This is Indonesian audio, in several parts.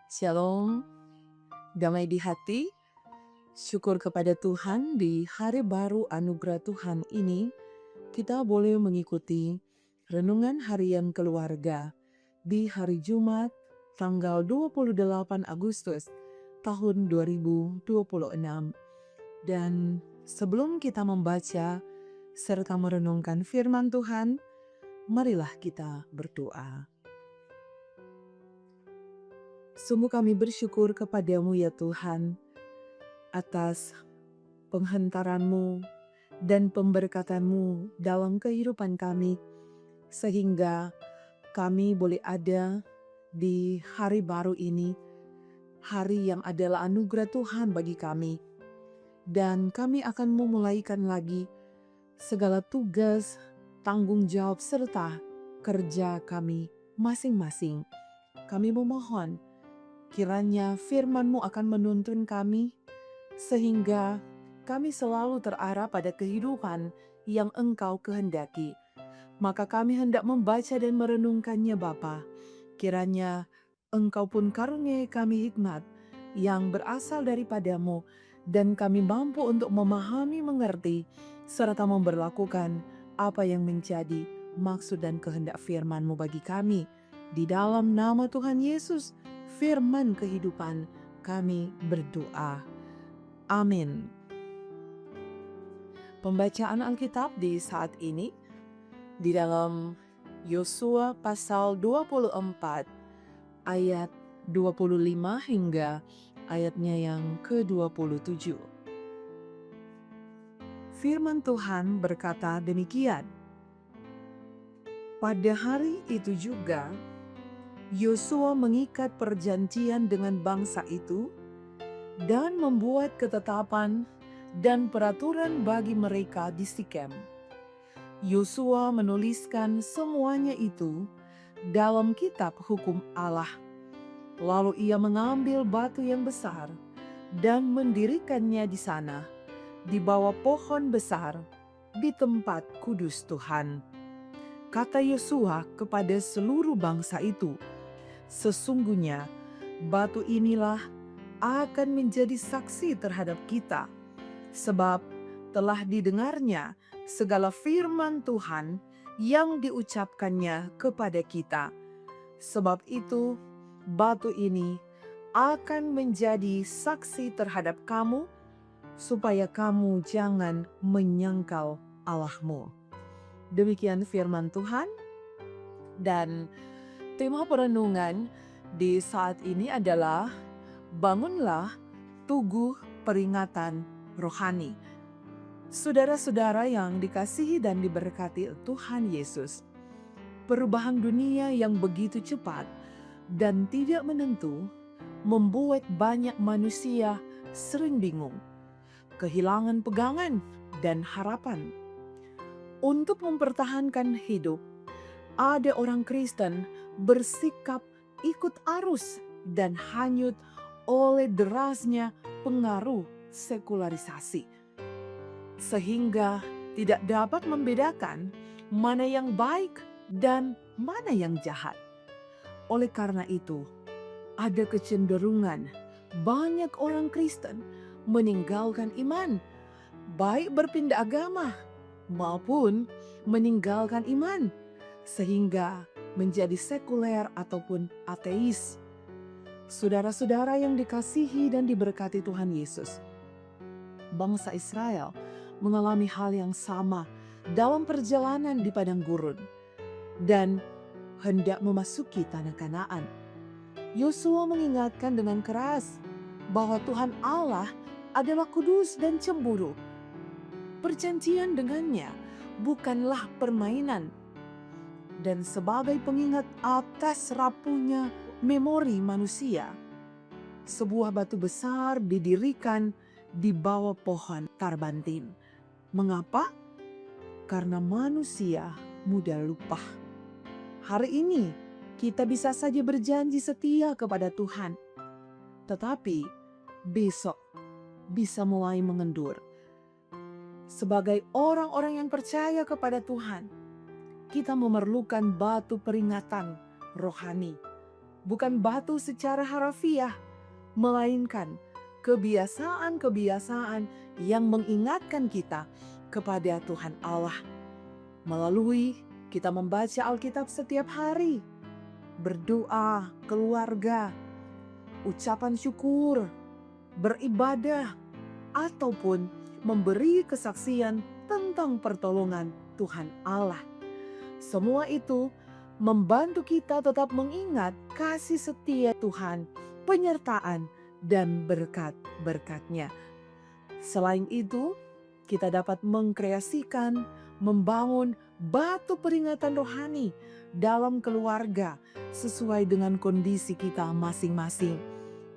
Shalom, damai di hati, syukur kepada Tuhan di hari baru anugerah Tuhan ini, kita boleh mengikuti renungan harian keluarga di hari Jumat tanggal 28 Agustus tahun 2026. Dan sebelum kita membaca serta merenungkan firman Tuhan, marilah kita berdoa. Sungguh kami bersyukur kepadamu ya Tuhan, atas penghantaran-Mu dan pemberkatan-Mu dalam kehidupan kami, sehingga kami boleh ada di hari baru ini, hari yang adalah anugerah Tuhan bagi kami. Dan kami akan memulaikan lagi segala tugas, tanggung jawab, serta kerja kami masing-masing. Kami memohon kiranya firman-Mu akan menuntun kami, sehingga kami selalu terarah pada kehidupan yang Engkau kehendaki. Maka kami hendak membaca dan merenungkannya Bapa. Kiranya Engkau pun karuniai kami hikmat yang berasal daripada-Mu, dan kami mampu untuk memahami, mengerti, serta memberlakukan apa yang menjadi maksud dan kehendak firman-Mu bagi kami. Di dalam nama Tuhan Yesus, firman kehidupan, kami berdoa. Amin. Pembacaan Alkitab di saat ini di dalam Yosua pasal 24 ayat 25 hingga ayatnya yang ke-27. Firman Tuhan berkata demikian. Pada hari itu juga Yosua mengikat perjanjian dengan bangsa itu dan membuat ketetapan dan peraturan bagi mereka di Sikem. Yosua menuliskan semuanya itu dalam kitab hukum Allah. Lalu ia mengambil batu yang besar dan mendirikannya di sana, di bawah pohon besar, di tempat kudus Tuhan. Kata Yosua kepada seluruh bangsa itu, "Sesungguhnya batu inilah akan menjadi saksi terhadap kita, sebab telah didengarnya segala firman Tuhan yang diucapkannya kepada kita. Sebab itu, batu ini akan menjadi saksi terhadap kamu, supaya kamu jangan menyangkal Allahmu." Demikian firman Tuhan, dan tema perenungan di saat ini adalah bangunlah tugu peringatan rohani. Saudara-saudara yang dikasihi dan diberkati Tuhan Yesus, perubahan dunia yang begitu cepat dan tidak menentu membuat banyak manusia sering bingung, kehilangan pegangan dan harapan. Untuk mempertahankan hidup, ada orang Kristen bersikap ikut arus dan hanyut oleh derasnya pengaruh sekularisasi, sehingga tidak dapat membedakan mana yang baik dan mana yang jahat. Oleh karena itu, ada kecenderungan banyak orang Kristen meninggalkan iman, baik berpindah agama maupun meninggalkan iman, sehingga menjadi sekuler ataupun ateis. Saudara-saudara yang dikasihi dan diberkati Tuhan Yesus, bangsa Israel mengalami hal yang sama dalam perjalanan di padang gurun dan hendak memasuki tanah Kanaan. Yosua mengingatkan dengan keras bahwa Tuhan Allah adalah kudus dan cemburu. Perjanjian dengannya bukanlah permainan. Dan sebagai pengingat atas rapuhnya memori manusia, sebuah batu besar didirikan di bawah pohon tarbantin. Mengapa? Karena manusia mudah lupa. Hari ini kita bisa saja berjanji setia kepada Tuhan, tetapi besok bisa mulai mengendur. Sebagai orang-orang yang percaya kepada Tuhan, kita memerlukan batu peringatan rohani. bukan batu secara harafiah, melainkan kebiasaan-kebiasaan yang mengingatkan kita kepada Tuhan Allah. Melalui kita membaca Alkitab setiap hari, berdoa, keluarga, ucapan syukur, beribadah, ataupun memberi kesaksian tentang pertolongan Tuhan Allah. Semua itu membantu kita tetap mengingat kasih setia Tuhan, penyertaan, dan berkat-berkat-Nya. Selain itu, kita dapat mengkreasikan, membangun batu peringatan rohani dalam keluarga sesuai dengan kondisi kita masing-masing,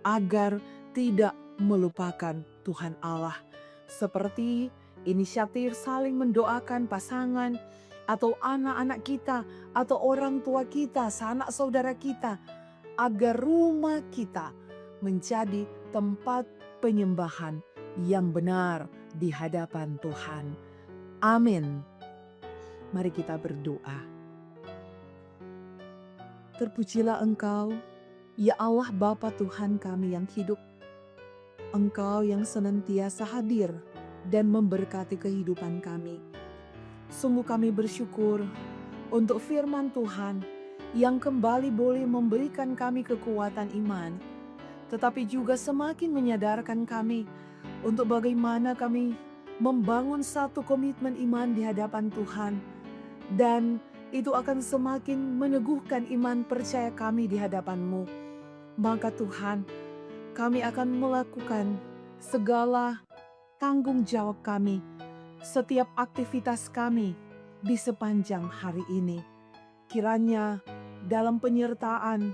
agar tidak melupakan Tuhan Allah. Seperti inisiatif saling mendoakan pasangan, atau anak-anak kita, atau orang tua kita, sanak saudara kita, agar rumah kita menjadi tempat penyembahan yang benar di hadapan Tuhan. Amin. Mari kita berdoa. Terpujilah Engkau, ya Allah Bapa Tuhan kami yang hidup. Engkau yang senantiasa hadir dan memberkati kehidupan kami. Sungguh kami bersyukur untuk firman Tuhan yang kembali boleh memberikan kami kekuatan iman, tetapi juga semakin menyadarkan kami untuk bagaimana kami membangun satu komitmen iman di hadapan Tuhan, dan itu akan semakin meneguhkan iman percaya kami di hadapan-Mu. Maka Tuhan, kami akan melakukan segala tanggung jawab kami, setiap aktivitas kami di sepanjang hari ini. Kiranya dalam penyertaan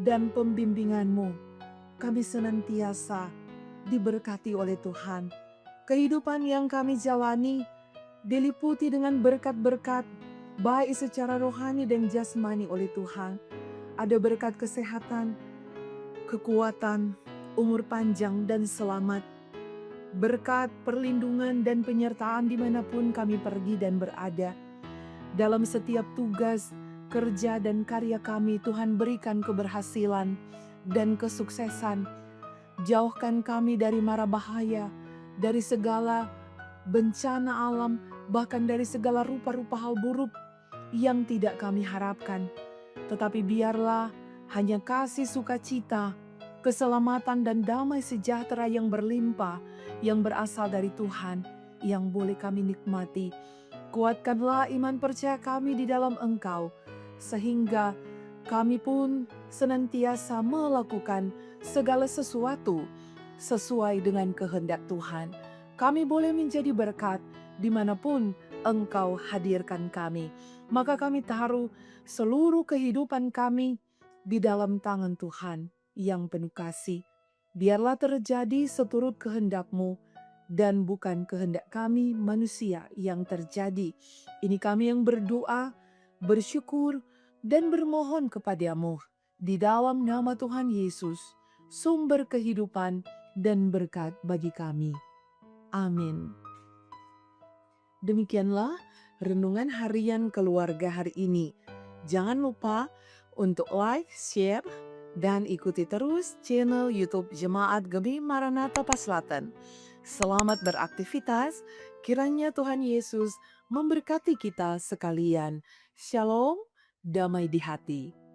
dan pembimbingan-Mu, kami senantiasa diberkati oleh Tuhan. Kehidupan yang kami jalani diliputi dengan berkat-berkat, baik secara rohani dan jasmani oleh Tuhan. Ada berkat kesehatan, kekuatan, umur panjang dan selamat, berkat perlindungan dan penyertaan dimanapun kami pergi dan berada. Dalam setiap tugas, kerja, dan karya kami, Tuhan berikan keberhasilan dan kesuksesan. Jauhkan kami dari mara bahaya, dari segala bencana alam, bahkan dari segala rupa-rupa hal buruk yang tidak kami harapkan. Tetapi biarlah hanya kasih sukacita, keselamatan dan damai sejahtera yang berlimpah, yang berasal dari Tuhan, yang boleh kami nikmati. Kuatkanlah iman percaya kami di dalam Engkau, sehingga kami pun senantiasa melakukan segala sesuatu sesuai dengan kehendak Tuhan. Kami boleh menjadi berkat dimanapun Engkau hadirkan kami. Maka kami taruh seluruh kehidupan kami di dalam tangan Tuhan yang penuh kasih. Biarlah terjadi seturut kehendak-Mu dan bukan kehendak kami manusia yang terjadi. Ini kami yang berdoa, bersyukur, dan bermohon kepada-Mu di dalam nama Tuhan Yesus, sumber kehidupan dan berkat bagi kami. Amin. Demikianlah renungan harian keluarga hari ini. Jangan lupa untuk like, share, dan ikuti terus channel YouTube Jemaat Gemi Maranatha Paslatan. Selamat beraktivitas, kiranya Tuhan Yesus memberkati kita sekalian. Shalom, damai di hati.